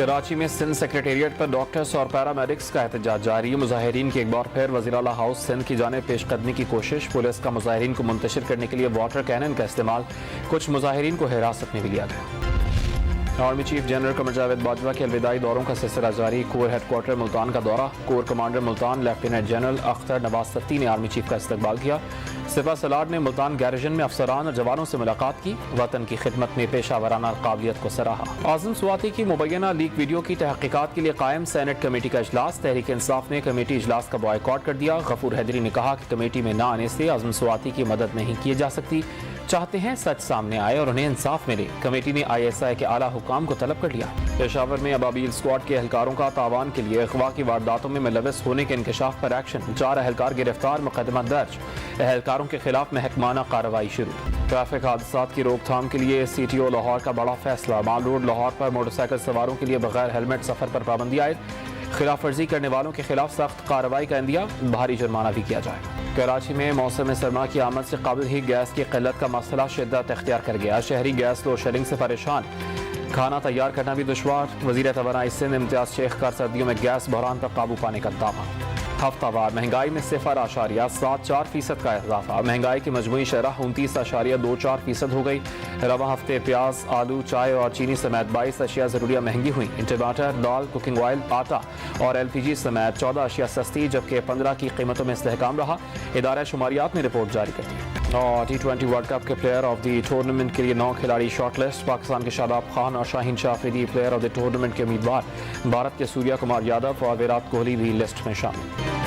कराची में सिंध सेक्रेटेरिएट पर डॉक्टर्स और पैरामेडिक्स का एहतजाज जारी। मुजाहिरीन की एक बार फिर वज़ीर आला हाउस सिंध की जानिब पेशकदमी की कोशिश। पुलिस का मुजाहिरीन को मुंतशिर करने के लिए वाटर कैनन का इस्तेमाल। कुछ मुजाहिरीन को हिरासत में भी लिया गया। Army chief general Qamar Javed Bajwa के अलविदाई दौरों का सिलसिला जारी। कोर हेडक्वार्टर मुल्तान का दौरा। Core commander Multan lieutenant general Akhtar Nawaz Satti ने आर्मी चीफ का इस्तकबाल किया। सिपा सलार ने मुल्तान गैरिजन में अफसरान और जवानों से मुलाकात की। वतन की खिदमत में पेशा वराना काबिलियत को सराहा। आज़म स्वाति की मुबैना लीक वीडियो की तहकीकात के लिए कायम सेनेट कमेटी का इजलास। तहरीक इंसाफ ने कमेटी इजलास का बॉयकॉट कर दिया। गफूर हैदरी ने कहा कि कमेटी में न आने से आज़म स्वाति की मदद नहीं की जा सकती। चाहते हैं सच सामने आए और उन्हें इंसाफ मिले। कमेटी ने ISI के आला हुकाम को तलब कर लिया। पेशावर में अबाबील स्क्वाड के एहलकारों का तावान के लिए अगवा की वारदातों में मुलविस होने के इंकशाफ पर एक्शन। 4 एहलकार गिरफ्तार, मुकदमा दर्ज। एहलकारों के खिलाफ महकमाना कार्रवाई शुरू। ट्रैफिक हादसात की रोकथाम के लिए CTO लाहौर का बड़ा फैसला। माल रोड लाहौर पर मोटरसाइकिल सवारों के लिए बगैर हेलमेट सफर पर पाबंदी आयद। खिलाफ वर्जी करने वालों के खिलाफ सख्त कार्रवाई का इंदिया। भारी जुर्माना भी किया जाए। कराची में मौसम सरमा की आमद से कबल ही गैस की किल्लत का मसला शिद्दत इख्तियार कर गया। शहरी गैस लोड शेडिंग से परेशान, खाना तैयार करना भी दुश्वार। वज़ीर तवानाई सिंध इम्तियाज शेख का सर्दियों में गैस बहरान पर काबू पाने का दावा। हफ्तावार महंगाई में 0.74% का इजाफा। महंगाई की मजमूई शरह 29.24% हो गई। रवा हफ्ते प्याज, आलू, चाय और चीनी समेत 22 अशिया ज़रूरिया महंगी हुई। टमाटर, दाल, कुकिंग ऑयल, आटा और LPG समेत 14 अशिया सस्ती, जबकि 15 की कीमतों में इस्तेहकाम रहा। इदारा शुमारियात ने रिपोर्ट जारी कर दी। और T20 वर्ल्ड कप के प्लेयर ऑफ द टूर्नामेंट के लिए 9 खिलाड़ी शॉर्टलिस्ट। पाकिस्तान के शादाब खान और Shaheen Afridi player of the tournament के उम्मीदवार। भारत के सूर्या कुमार यादव और विराट कोहली भी लिस्ट में शामिल।